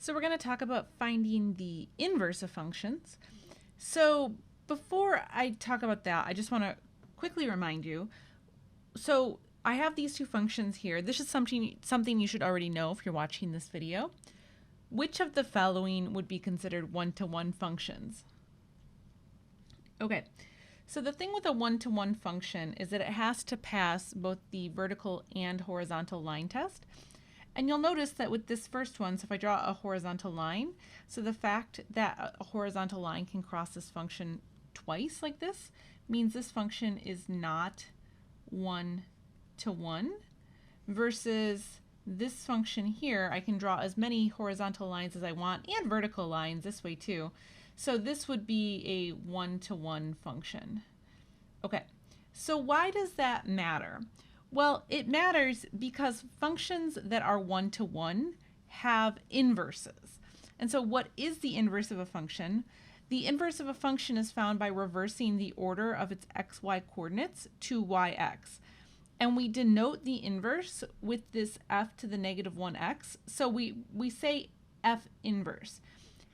So we're going to talk about finding the inverse of functions. So before I talk about that, I just want to quickly remind you. So I have these two functions here. This is something you should already know if you're watching this video. Which of the following would be considered one-to-one functions? Okay, so the thing with a one-to-one function is that it has to pass both the vertical and horizontal line test. And you'll notice that with this first one, so if I draw a horizontal line, so the fact that a horizontal line can cross this function twice like this means this function is not one-to-one, versus this function here, I can draw as many horizontal lines as I want and vertical lines this way too. So this would be a one-to-one function. Okay, so why does that matter? Well, it matters because functions that are one-to-one have inverses. And so what is the inverse of a function? The inverse of a function is found by reversing the order of its xy coordinates to yx. And we denote the inverse with this f to the negative 1x. So we say f inverse.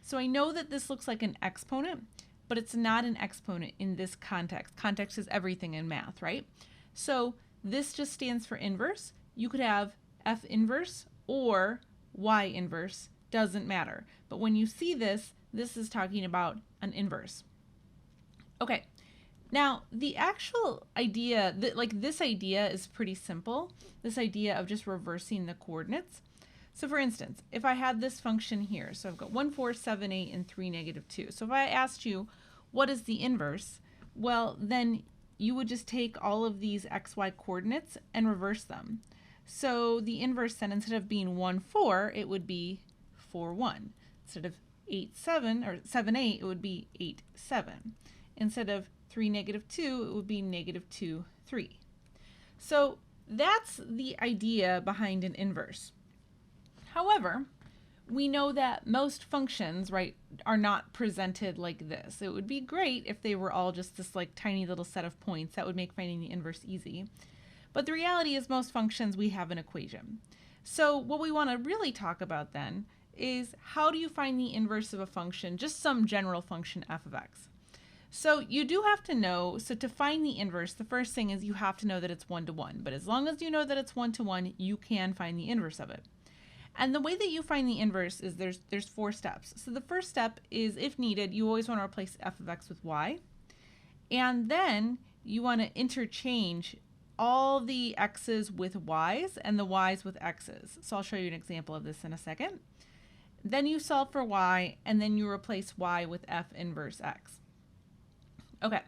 So I know that this looks like an exponent, but it's not an exponent in this context. Context is everything in math, right? So this just stands for inverse. You could have f inverse or y inverse, doesn't matter. But when you see this, this is talking about an inverse. Okay, now the actual idea, this idea is pretty simple. This idea of just reversing the coordinates. So for instance, if I had this function here, so I've got 1, 4, 7, 8, and 3, negative 2. So if I asked you, what is the inverse? Well, then you would just take all of these xy coordinates and reverse them. So the inverse then, instead of being 1, 4, it would be 4, 1. Instead of 8, 7, or 7, 8, it would be 8, 7. Instead of 3, negative 2, it would be negative 2, 3. So that's the idea behind an inverse. However, we know that most functions, right, are not presented like this. It would be great if they were all just this like tiny little set of points. That would make finding the inverse easy. But the reality is most functions we have an equation. So what we want to really talk about then is how do you find the inverse of a function, just some general function f of x. So you do have to know, so to find the inverse, the first thing is you have to know that it's one-to-one. But as long as you know that it's one-to-one, you can find the inverse of it. And the way that you find the inverse is there's 4 steps. So the first step is, if needed, you always want to replace f of x with y. And then you want to interchange all the x's with y's and the y's with x's. So I'll show you an example of this in a second. Then you solve for y, and then you replace y with f inverse x. Okay,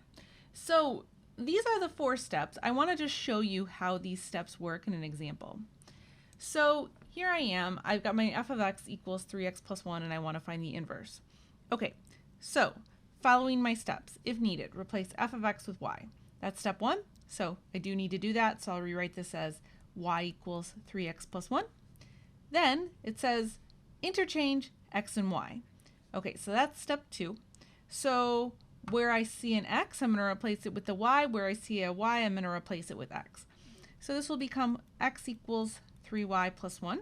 so these are the 4 steps. I want to just show you how these steps work in an example. So here I am, I've got my f of x equals 3x plus 1, and I want to find the inverse. Okay, so following my steps, if needed, replace f of x with y. That's step 1, so I do need to do that, so I'll rewrite this as y equals 3x plus 1. Then it says interchange x and y. Okay, so that's step 2. So where I see an x, I'm going to replace it with the y. Where I see a y, I'm going to replace it with x. So this will become x equals 3y plus 1.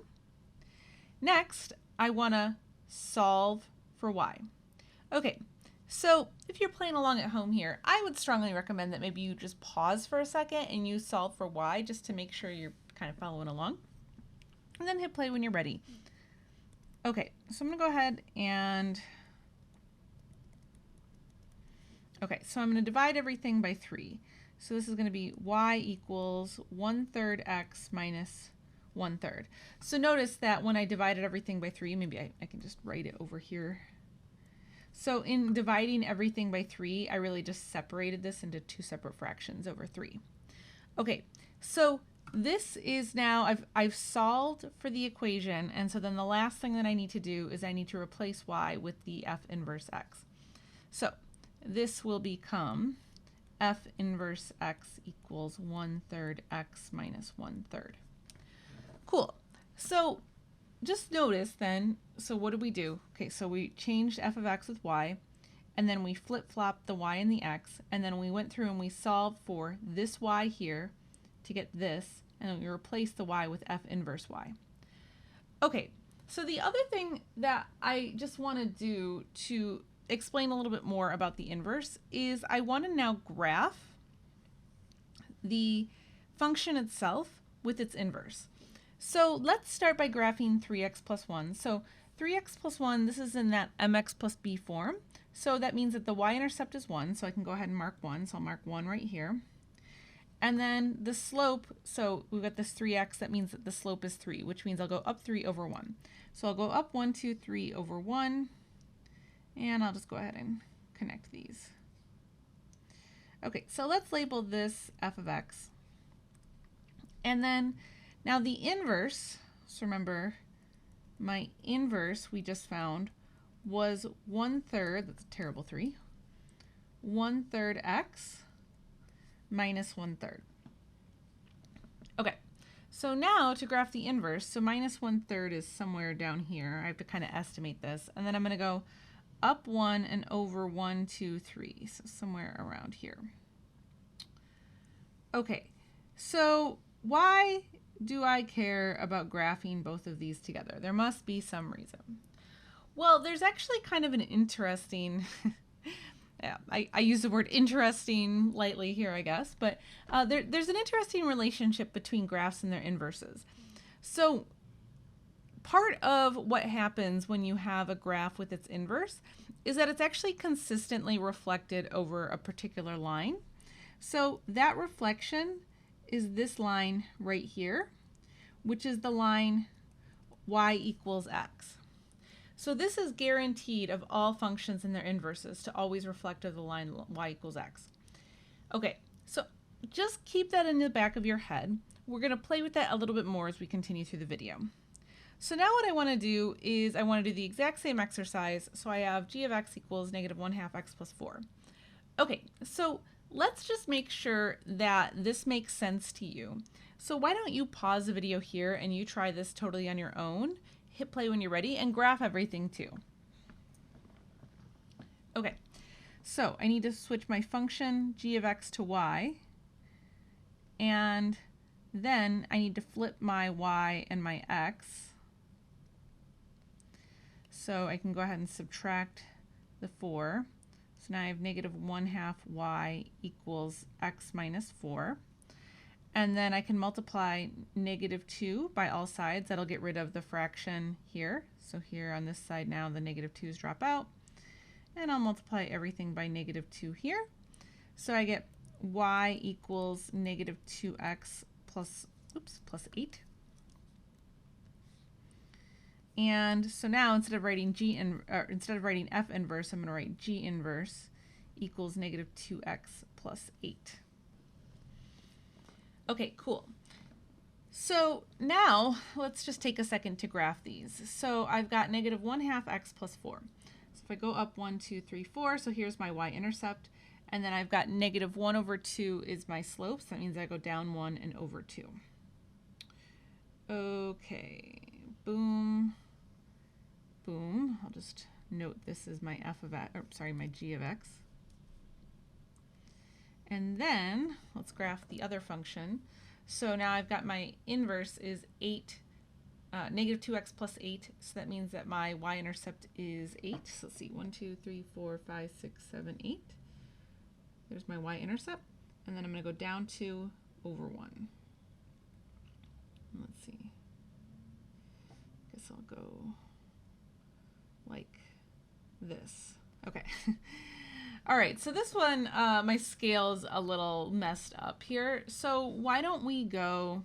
Next, I want to solve for y. Okay, so if you're playing along at home here, I would strongly recommend that maybe you just pause for a second and you solve for y just to make sure you're kind of following along. And then hit play when you're ready. Okay, so I'm going to go ahead and... Okay, so I'm going to divide everything by 3. So this is going to be y equals 1/3 x minus 1/3. So notice that when I divided everything by 3, maybe I can just write it over here. So in dividing everything by 3, I really just separated this into 2 separate fractions over 3. Okay, so this is now, I've solved for the equation, and so then the last thing that I need to do is I need to replace y with the f inverse x. So this will become f inverse x equals 1/3 x minus 1/3. Cool. So just notice then, so what do we do? Okay, so we changed f of x with y, and then we flip-flopped the y and the x, and then we went through and we solved for this y here to get this, and then we replaced the y with f inverse y. Okay, So the other thing that I just want to do to explain a little bit more about the inverse is I want to now graph the function itself with its inverse. So let's start by graphing 3x plus 1. So 3x plus 1, this is in that mx plus b form. So that means that the y-intercept is 1, so I can go ahead and mark 1. So I'll mark 1 right here. And then the slope, so we've got this 3x, that means that the slope is 3, which means I'll go up 3 over 1. So I'll go up 1, 2, 3 over 1, and I'll just go ahead and connect these. Okay, so let's label this f of x. And then now the inverse, so remember my inverse we just found was 1/3, that's a terrible 3, 1/3 x minus 1/3. Okay, so now to graph the inverse, so minus 1/3 is somewhere down here. I have to kind of estimate this. And then I'm going to go up 1 and over 1, 2, 3. So somewhere around here. Okay, so why do I care about graphing both of these together? There must be some reason. Well, there's actually kind of an interesting yeah, I use the word interesting lightly here, I guess, but there's an interesting relationship between graphs and their inverses. So part of what happens when you have a graph with its inverse is that it's actually consistently reflected over a particular line. So that reflection is this line right here, which is the line y equals x. So this is guaranteed of all functions and their inverses to always reflect over the line y equals x. Okay, so just keep that in the back of your head. We're going to play with that a little bit more as we continue through the video. So now what I want to do is I want to do the exact same exercise. So I have g of x equals negative 1/2 x plus 4. Okay, so let's just make sure that this makes sense to you. So why don't you pause the video here and you try this totally on your own. Hit play when you're ready and graph everything too. Okay, so I need to switch my function g of x to y, and then I need to flip my y and my x. So I can go ahead and subtract the 4. So now I have negative 1/2 y equals x minus 4. And then I can multiply negative 2 by all sides. That'll get rid of the fraction here. So here on this side now the negative 2's drop out. And I'll multiply everything by negative 2 here. So I get y equals negative 2x plus 8. And so now instead of writing f inverse, I'm going to write g inverse equals negative 2x plus 8. Okay, cool. So now let's just take a second to graph these. So I've got negative 1/2 x plus 4. So if I go up 1, 2, 3, 4, so here's my y-intercept. And then I've got negative 1 over 2 is my slope. So that means I go down 1 and over 2. Okay, boom, boom. I'll just note this is my f of x, or sorry, my g of x. And then let's graph the other function. So now I've got my inverse is 8, negative 2x plus 8. So that means that my y-intercept is 8. So let's see, 1, 2, 3, 4, 5, 6, 7, 8. There's my y-intercept. And then I'm going to go down 2 over 1. Let's see. I guess I'll go like this. Okay. All right, so this one, my scale's a little messed up here. So why don't we go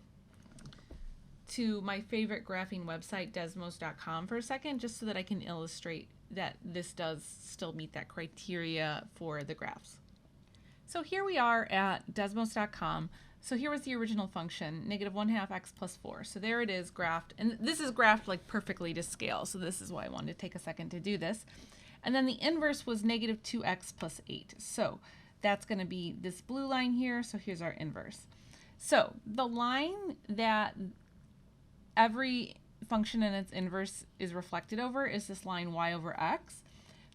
to my favorite graphing website, desmos.com, for a second, just so that I can illustrate that this does still meet that criteria for the graphs. So here we are at desmos.com. So here was the original function, negative 1/2 x plus 4. So there it is graphed, and this is graphed like perfectly to scale. So this is why I wanted to take a second to do this. And then the inverse was negative 2x plus 8. So that's going to be this blue line here. So here's our inverse. So the line that every function in its inverse is reflected over is this line y over x.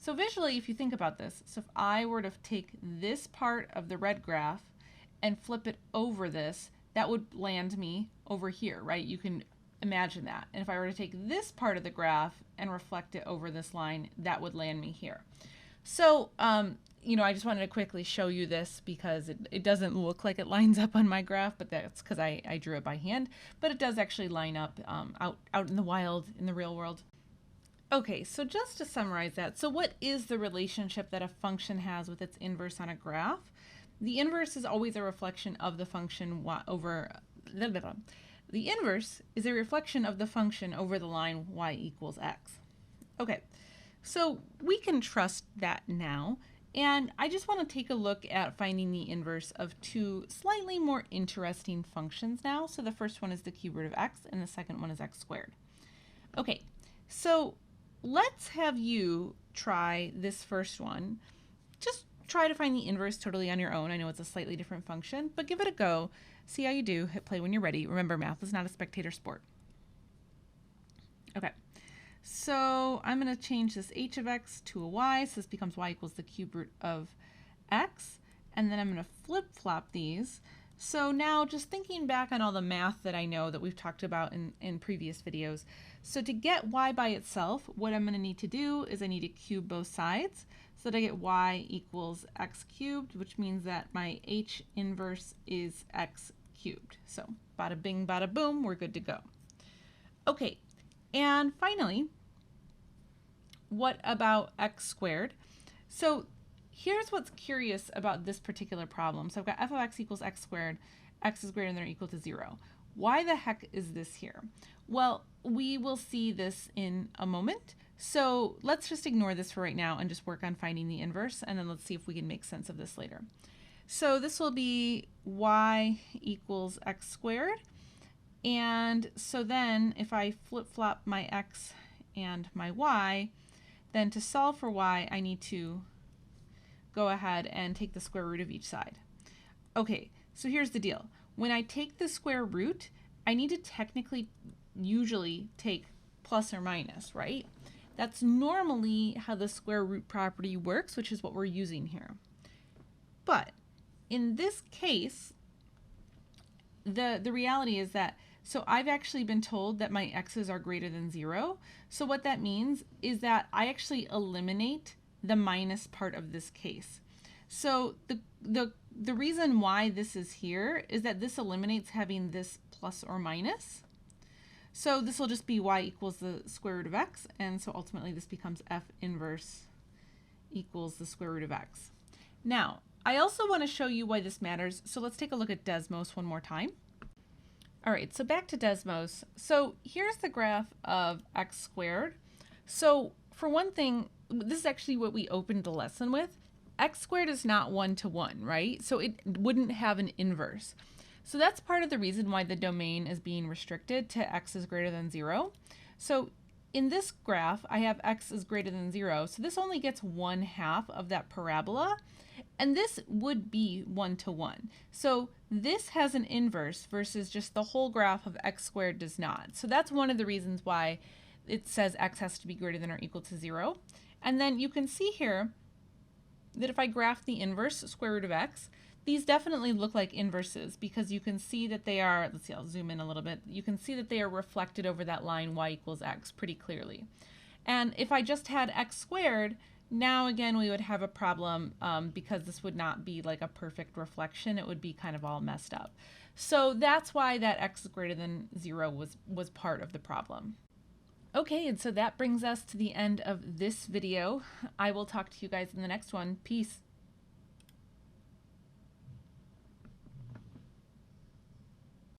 So visually, if you think about this, so if I were to take this part of the red graph and flip it over this, that would land me over here, right? You can imagine that. And if I were to take this part of the graph and reflect it over this line, that would land me here. So, you know, I just wanted to quickly show you this because it doesn't look like it lines up on my graph, but that's because I drew it by hand. But it does actually line up out in the wild, in the real world. Okay, so just to summarize that, so what is the relationship that a function has with its inverse on a graph? The inverse is always a reflection of the function over... The inverse is a reflection of the function over the line y equals x. Okay, so we can trust that now. And I just want to take a look at finding the inverse of two slightly more interesting functions now. So the first one is the cube root of x, and the second one is x squared. Okay, so let's have you try this first one. Just try to find the inverse totally on your own. I know it's a slightly different function, but give it a go. See how you do. Hit play when you're ready. Remember, math is not a spectator sport. Okay. So I'm going to change this h of x to a y, so this becomes y equals the cube root of x, and then I'm going to flip-flop these. So now just thinking back on all the math that I know that we've talked about in previous videos. So to get y by itself, what I'm going to need to do is I need to cube both sides so that I get y equals x cubed, which means that my h inverse is x cubed. So bada bing, bada boom, we're good to go. Okay. And finally, what about x squared? So here's what's curious about this particular problem. So I've got f of x equals x squared, x is greater than or equal to 0. Why the heck is this here? Well, we will see this in a moment. So let's just ignore this for right now and just work on finding the inverse, and then let's see if we can make sense of this later. So this will be y equals x squared. And so then if I flip-flop my x and my y, then to solve for y, I need to go ahead and take the square root of each side. Okay, so here's the deal. When I take the square root, I need to technically usually take plus or minus, right? That's normally how the square root property works, which is what we're using here. But in this case, the reality is that so I've actually been told that my x's are greater than 0. So what that means is that I actually eliminate the minus part of this case. So the reason why this is here is that this eliminates having this plus or minus. So this will just be y equals the square root of x, and so ultimately this becomes f inverse equals the square root of x. Now, I also want to show you why this matters, so let's take a look at Desmos one more time. All right, so back to Desmos. So here's the graph of x squared. So for one thing, this is actually what we opened the lesson with. X squared is not 1-to-1, right? So it wouldn't have an inverse. So that's part of the reason why the domain is being restricted to x is greater than 0. So in this graph, I have x is greater than 0. So this only gets 1/2 of that parabola. And this would be 1-to-1. So this has an inverse versus just the whole graph of x squared does not. So that's one of the reasons why it says x has to be greater than or equal to 0. And then you can see here that if I graph the inverse square root of x, these definitely look like inverses because you can see that they are, let's see, I'll zoom in a little bit. You can see that they are reflected over that line y equals x pretty clearly. And if I just had x squared, now again we would have a problem because this would not be like a perfect reflection. It would be kind of all messed up. So that's why that x is greater than 0 was part of the problem. Okay, and so that brings us to the end of this video. I will talk to you guys in the next one. Peace.